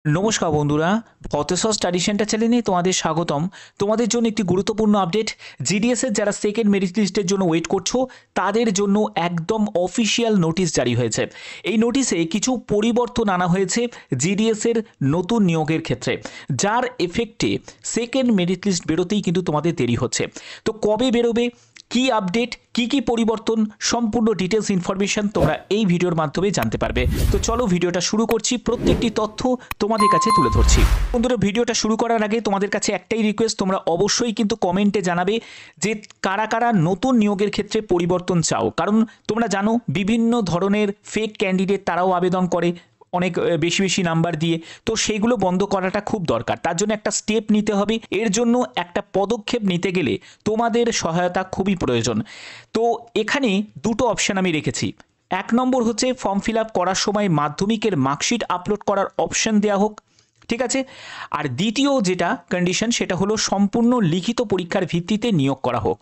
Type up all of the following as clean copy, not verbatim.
নমস্কার বন্ধুরা, ফতেশ্বর study centre চ্যানেলে তোমাদের স্বাগতম। তোমাদের জন্য একটি গুরুত্বপূর্ণ আপডেট। জিডিএসের যারা সেকেন্ড মেরিট লিস্টের জন্য ওয়েট করছো তাদের জন্য একদম অফিসিয়াল নোটিশ জারি হয়েছে। এই নোটিশে কিছু পরিবর্তন আনা হয়েছে জিডিএসের নতুন নিয়োগের ক্ষেত্রে, যার এফেক্টে সেকেন্ড মেরিট লিস্ট বেরোতেই কিন্তু তোমাদের দেরি হচ্ছে। তো কবে বেরোবে, কি আপডেট, কি পরিবর্তন, সম্পূর্ণ ডিটেলস ইনফরমেশন তোমরা এই ভিডিওর মাধ্যমে জানতে পারবে। তো চলো ভিডিওটা শুরু করছি, প্রত্যেকটি তথ্য তোমাদের কাছে তুলে ধরছি। বন্ধুরা, ভিডিওটা শুরু করার আগে তোমাদের কাছে একটাই রিকোয়েস্ট, তোমরা অবশ্যই কিন্তু কমেন্টে জানাবে যে কারা কারা নতুন নিয়োগের ক্ষেত্রে পরিবর্তন চাও। কারণ তোমরা জানো বিভিন্ন ধরনের ফেক ক্যান্ডিডেট তারাও আবেদন করে অনেক বেশি বেশি নাম্বার দিয়ে। তো সেইগুলো বন্ধ করাটা খুব দরকার, তার জন্য একটা স্টেপ নিতে হবে। এর জন্য একটা পদক্ষেপ নিতে গেলে তোমাদের সহায়তা খুবই প্রয়োজন। তো এখানে দুটো অপশান আমি রেখেছি। এক নম্বর হচ্ছে ফর্ম ফিল আপ করার সময় মাধ্যমিকের মার্কশিট আপলোড করার অপশান দেওয়া হোক, ঠিক আছে। আর দ্বিতীয় যেটা কন্ডিশন সেটা হলো সম্পূর্ণ লিখিত পরীক্ষার ভিত্তিতে নিয়োগ করা হোক।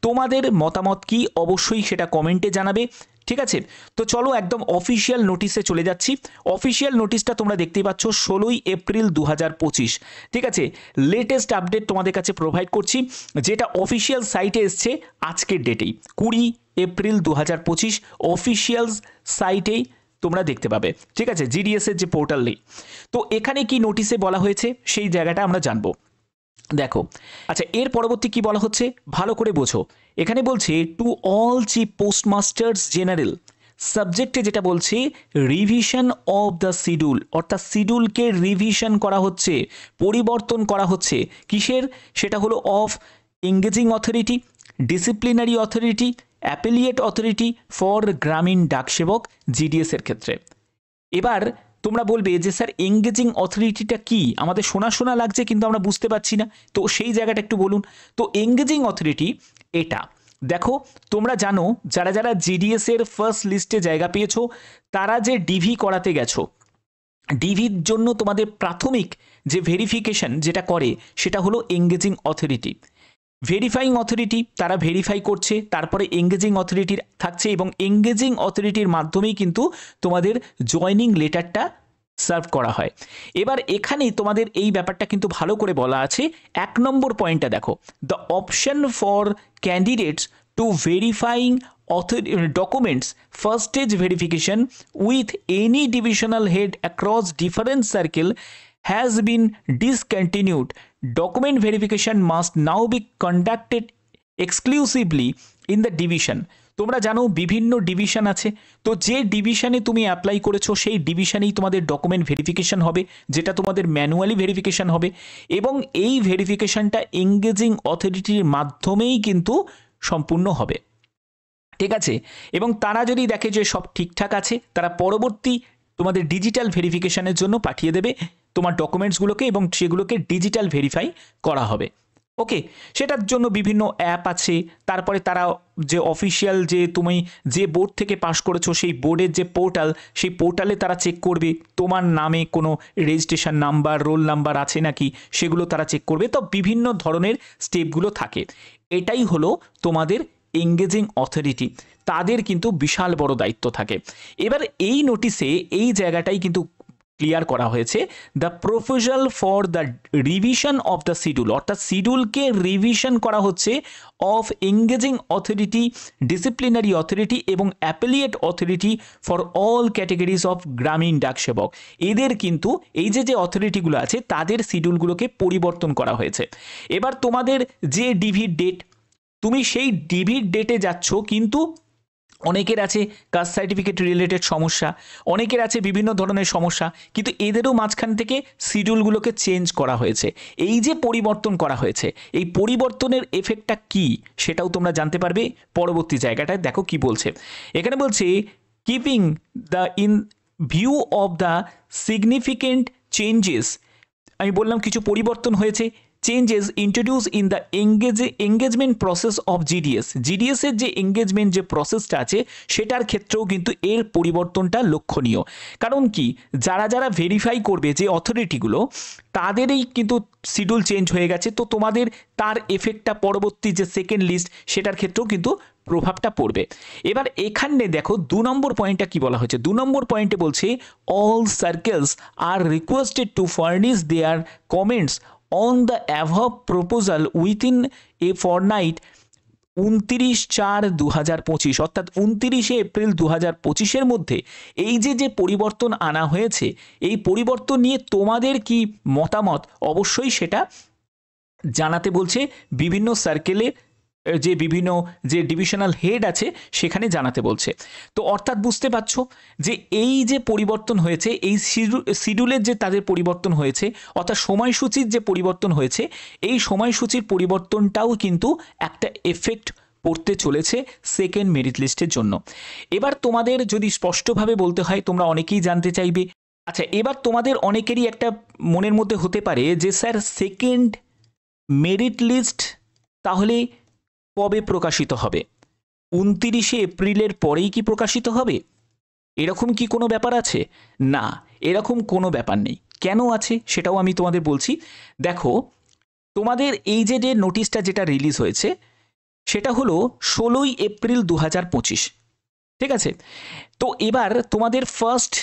তোমাদের মতামত কি অবশ্যই সেটা কমেন্টে জানাবে, ঠিক আছে। তো চলো একদম অফিসিয়াল নোটিশে চলে যাচ্ছি। অফিসিয়াল নোটিশটা তোমরা দেখতেই পাচ্ছ 16ই এপ্রিল 2025, ঠিক আছে। লেটেস্ট আপডেট তোমাদের কাছে প্রোভাইড করছি, যেটা অফিসিয়াল সাইটে এসছে আজকের ডেটেই 20 এপ্রিল 2025 অফিসিয়াল সাইটেই তোমরা দেখতে পাবে, ঠিক আছে, জিডিএস এর যে পোর্টাল নেই। তো এখানে কি নোটিশে বলা হয়েছে সেই জায়গাটা আমরা জানবো। দেখো, আচ্ছা, এর পরবর্তী কি বলা হচ্ছে ভালো করে বোঝো। এখানে বলছে টু অল চিফ পোস্টমাস্টার্স জেনারেল, সাবজেক্টে যেটা বলছে রিভিশন অফ দ্য শিডিউল, অর্থাৎ শিডিউলকে রিভিশন করা হচ্ছে, পরিবর্তন করা হচ্ছে। কিসের? সেটা হলো of engaging authority, disciplinary authority, appellate authority for Gramin Dak Sevak GDS এর ক্ষেত্রে। এবার তোমরা বলবে যে স্যার এঙ্গেজিং অথরিটিটা কি, আমাদের শোনা শোনা লাগছে কিন্তু আমরা বুঝতে পারছি না, তো সেই জায়গাটা একটু বলুন। তো এঙ্গেজিং অথরিটি এটা দেখো, তোমরা জানো যারা যারা জিডিএস এর ফার্স্ট লিস্টে জায়গা পেয়েছো তারা যে ডিভি করাতে গেছো, ডিভির জন্য তোমাদের প্রাথমিক যে ভেরিফিকেশন যেটা করে সেটা হলো এঙ্গেজিং অথরিটি। ভেরিফাইং অথরিটি তারা ভেরিফাই করছে, তারপরে এঙ্গেজিং অথরিটির থাকছে, এবং এঙ্গেজিং অথরিটির মাধ্যমেই কিন্তু তোমাদের জয়নিং লেটারটা সার্ভ করা হয়। এবার এখানেই তোমাদের এই ব্যাপারটা কিন্তু ভালো করে বলা আছে। এক নম্বর পয়েন্টটা দেখো, the option for candidates to verifying documents first stage verification with any divisional head across different circle has been discontinued. Document verification must now be conducted exclusively in the division. তোমরা জানো বিভিন্ন ডিভিশন আছে, তো যে ডিভিশনে তুমি apply করেছো সেই ডিভিশনেই তোমাদের ডকুমেন্ট ভেরিফিকেশন হবে, যেটা তোমাদের ম্যানুয়ালি ভেরিফিকেশন হবে, এবং এই ভেরিফিকেশনটা এঙ্গেজিং অথরিটির মাধ্যমেই কিন্তু সম্পূর্ণ হবে, ঠিক আছে। এবং তারা যদি দেখে যে সব ঠিকঠাক আছে, তারা পরবর্তী তোমাদের ডিজিটাল ভেরিফিকেশনের জন্য পাঠিয়ে দেবে তোমার ডকুমেন্টসগুলোকে, এবং সেগুলোকে ডিজিটাল ভেরিফাই করা হবে। ওকে, সেটার জন্য বিভিন্ন অ্যাপ আছে। তারপরে তারা যে অফিসিয়াল যে তুমি যে বোর্ড থেকে পাস করেছো সেই বোর্ডের যে পোর্টাল, সেই পোর্টালে তারা চেক করবে তোমার নামে কোনো রেজিস্ট্রেশন নাম্বার, রোল নাম্বার আছে নাকি, সেগুলো তারা চেক করবে। তো বিভিন্ন ধরনের স্টেপগুলো থাকে। এটাই হলো তোমাদের এঙ্গেজিং অথরিটি, তাদের কিন্তু বিশাল বড় দায়িত্ব থাকে। এবার এই নোটিশে এই জায়গাটাই কিন্তু ক্লিয়ার করা হয়েছে, the proposal for the revision of the schedule, অর্থাৎ শিডিউলকে রিভিশন করা হচ্ছে of engaging authority, disciplinary authority এবং appellate authority for all categories of Gramin Dak Sevak. এদের কিন্তু এই যে অথরিটিগুলো আছে তাদের শিডিউলগুলোকে পরিবর্তন করা হয়েছে। এবার তোমাদের যে ডিভির ডেট, তুমি সেই ডিভির ডেটে যাচ্ছ, কিন্তু অনেকের আছে কাস্ট সার্টিফিকেট রিলেটেড সমস্যা, অনেকের আছে বিভিন্ন ধরনের সমস্যা, কিন্তু এদেরও মাঝখান থেকে শিডিউলগুলোকে চেঞ্জ করা হয়েছে। এই যে পরিবর্তন করা হয়েছে, এই পরিবর্তনের এফেক্টটা কি সেটাও তোমরা জানতে পারবে পরবর্তী জায়গাটায়। দেখো কি বলছে এখানে, বলছে keeping the in view of the significant changes. আমি বললাম কিছু পরিবর্তন হয়েছে, changes introduce in the engagement process of GDS. জিডিএসের যে এঙ্গেজমেন্ট যে প্রসেসটা আছে সেটার ক্ষেত্রেও কিন্তু এর পরিবর্তনটা লক্ষণীয়। কারণ কি, যারা যারা ভেরিফাই করবে যে অথরিটিগুলো, তাদেরই কিন্তু শিডিউল চেঞ্জ হয়ে গেছে, তো তোমাদের তার এফেক্টটা পরবর্তী যে সেকেন্ড লিস্ট সেটার ক্ষেত্রেও কিন্তু প্রভাবটা পড়বে। এবার এখানে দেখো 2 নম্বর পয়েন্টটা কি বলা হয়েছে। 2 নম্বর পয়েন্টে বলছে all circles are requested to furnish their comments on the above proposal within a fortnight 29/4/2025, অর্থাৎ 29শে এপ্রিল 2025-এর মধ্যে এই যে পরিবর্তন আনা হয়েছে, এই পরিবর্তন নিয়ে তোমাদের কি মতামত অবশ্যই সেটা জানাতে বলছে। বিভিন্ন সার্কেলে যে বিভিন্ন যে ডিভিশনাল হেড আছে সেখানে জানাতে বলছে। তো অর্থাৎ বুঝতে পারছো যে এই যে পরিবর্তন হয়েছে, এই শিডিউলের যে তাদের পরিবর্তন হয়েছে, অর্থাৎ সময়সূচির যে পরিবর্তন হয়েছে, এই সময়সূচির পরিবর্তনটাও কিন্তু একটা এফেক্ট পড়তে চলেছে সেকেন্ড মেরিট লিস্টের জন্য। এবার তোমাদের যদি স্পষ্টভাবে বলতে হয়, তোমরা অনেকেই জানতে চাইবে, আচ্ছা এবার তোমাদের অনেকেরই একটা মনের মধ্যে হতে পারে যে স্যার সেকেন্ড মেরিট লিস্ট তাহলে কবে প্রকাশিত হবে? 29শে এপ্রিলের পরেই কি প্রকাশিত হবে? এরকম কি কোনো ব্যাপার আছে? না, এরকম কোনো ব্যাপার নেই। কেন আছে সেটাও আমি তোমাদের বলছি। দেখো, তোমাদের এই যে নোটিশটা যেটা রিলিজ হয়েছে সেটা হলো 16ই এপ্রিল 2025, ঠিক আছে? তো এবার তোমাদের ফার্স্ট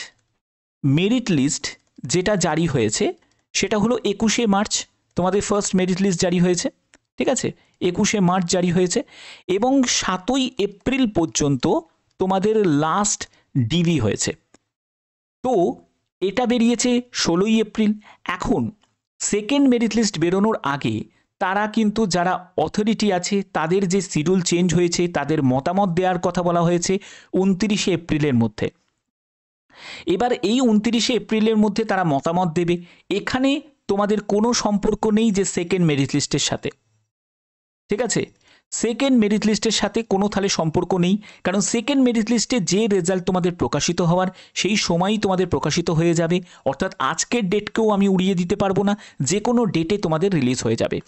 মেরিট লিস্ট যেটা জারি হয়েছে সেটা হলো 21শে মার্চ, তোমাদের ফার্স্ট মেরিট লিস্ট জারি হয়েছে, ঠিক আছে? 21শে মার্চ জারি হয়েছে এবং 7ই এপ্রিল পর্যন্ত তোমাদের লাস্ট ডিভি হয়েছে। তো এটা বেরিয়েছে 16ই এপ্রিল। এখন সেকেন্ড মেরিট লিস্ট বেরোনোর আগে তারা কিন্তু যারা অথরিটি আছে তাদের যে শিডিউল চেঞ্জ হয়েছে তাদের মতামত দেওয়ার কথা বলা হয়েছে 29শে এপ্রিলের মধ্যে। এবার এই 29শে এপ্রিলের মধ্যে তারা মতামত দেবে। এখানে তোমাদের কোনো সম্পর্ক নেই যে সেকেন্ড মেরিট লিস্টের সাথে, ঠিক আছে? সেকেন্ড মেরিট লিস্টের সাথে কোনো তাহলে সম্পর্ক নেই, কারণ সেকেন্ড মেরিট লিস্টে যে রেজাল্ট তোমাদের প্রকাশিত হওয়ার সেই সময়ই তোমাদের প্রকাশিত হয়ে যাবে। অর্থাৎ আজকের ডেটকেও আমি উড়িয়ে দিতে পারবো না, যে কোনো ডেটে তোমাদের রিলিজ হয়ে যাবে।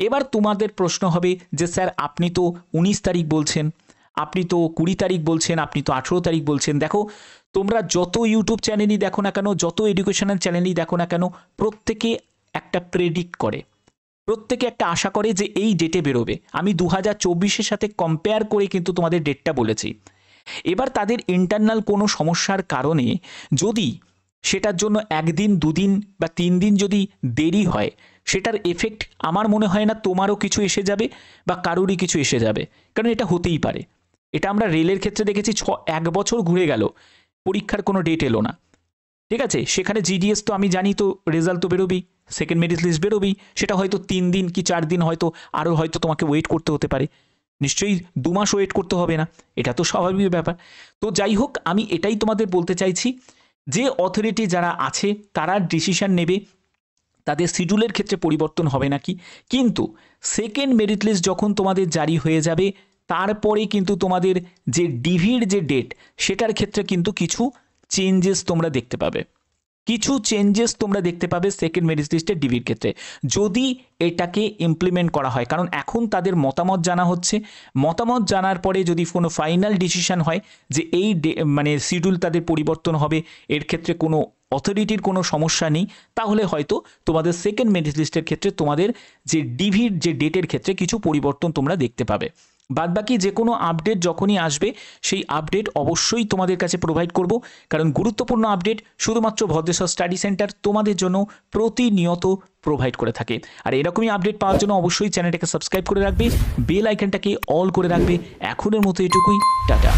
এবার তোমাদের প্রশ্ন হবে যে স্যার আপনি তো 19 তারিখ বলছেন, আপনি তো 20 তারিখ বলছেন, আপনি তো 18 তারিখ বলছেন। দেখো, তোমরা যত ইউটিউব চ্যানেলই দেখো না কেন, যত এডুকেশনাল চ্যানেলই দেখো না কেন, প্রত্যেকে একটা প্রেডিক্ট করে, প্রত্যেকে একটা আশা করে যে এই ডেটে বেরোবে। আমি 2024-এর সাথে কম্পেয়ার করে কিন্তু তোমাদের ডেটটা বলেছি। এবার তাদের ইন্টারনাল কোনো সমস্যার কারণে যদি সেটার জন্য 1 দিন 2 দিন বা 3 দিন যদি দেরি হয়, সেটার এফেক্ট আমার মনে হয় না তোমারও কিছু এসে যাবে বা কারোরই কিছু এসে যাবে, কারণ এটা হতেই পারে। এটা আমরা রেলের ক্ষেত্রে দেখেছি, 1 বছর ঘুরে গেল, পরীক্ষার কোনো ডেট এলো না, ঠিক আছে? সেখানে জিডিএস তো আমি জানি তো রেজাল্ট তো বেরোবেই, সেকেন্ড মেরিট লিস্ট বেরোবেই, সেটা হয়তো 3 দিন কি 4 দিন, হয়তো আরও হয়তো তোমাকে ওয়েট করতে হতে পারে, নিশ্চয়ই 2 মাস ওয়েট করতে হবে না, এটা তো স্বাভাবিক ব্যাপার। তো যাই হোক, আমি এটাই তোমাদের বলতে চাইছি যে অথরিটি যারা আছে তারা ডিসিশন নেবে তাদের শিডিউলের ক্ষেত্রে পরিবর্তন হবে নাকি, কিন্তু সেকেন্ড মেরিট লিস্ট যখন তোমাদের জারি হয়ে যাবে তারপরে কিন্তু তোমাদের যে ডিভির যে ডেট সেটার ক্ষেত্রে কিন্তু কিছু চেঞ্জেস তোমরা দেখতে পাবে, কিছু চেঞ্জেস তোমরা দেখতে পাবে সেকেন্ড মেরিট লিস্টের ডিভির ক্ষেত্রে, যদি এটাকে ইমপ্লিমেন্ট করা হয়। কারণ এখন তাদের মতামত জানা হচ্ছে, মতামত জানার পরে যদি কোনো ফাইনাল ডিসিশন হয় যে এই মানে শিডিউল তাদের পরিবর্তন হবে, এর ক্ষেত্রে কোনো অথরিটির কোনো সমস্যা নেই, তাহলে হয়তো তোমাদের সেকেন্ড মেরিট লিস্টের ক্ষেত্রে তোমাদের যে ডিভির যে ডেটের ক্ষেত্রে কিছু পরিবর্তন তোমরা দেখতে পাবে। বাদবাকি যে কোনো আপডেট যখনই আসবে সেই আপডেট অবশ্যই তোমাদের কাছে প্রোভাইড করব, কারণ গুরুত্বপূর্ণ আপডেট শুধুমাত্র ভদ্রেশ্বর স্টাডি সেন্টার তোমাদের জন্য প্রতিনিয়ত প্রোভাইড করে থাকে। আর এরকমই আপডেট পাওয়ার জন্য অবশ্যই চ্যানেলটাকে সাবস্ক্রাইব করে রাখবে, বেল আইকনটাকে অল করে রাখবে। এখনের মতো এটুকুই, টাটা।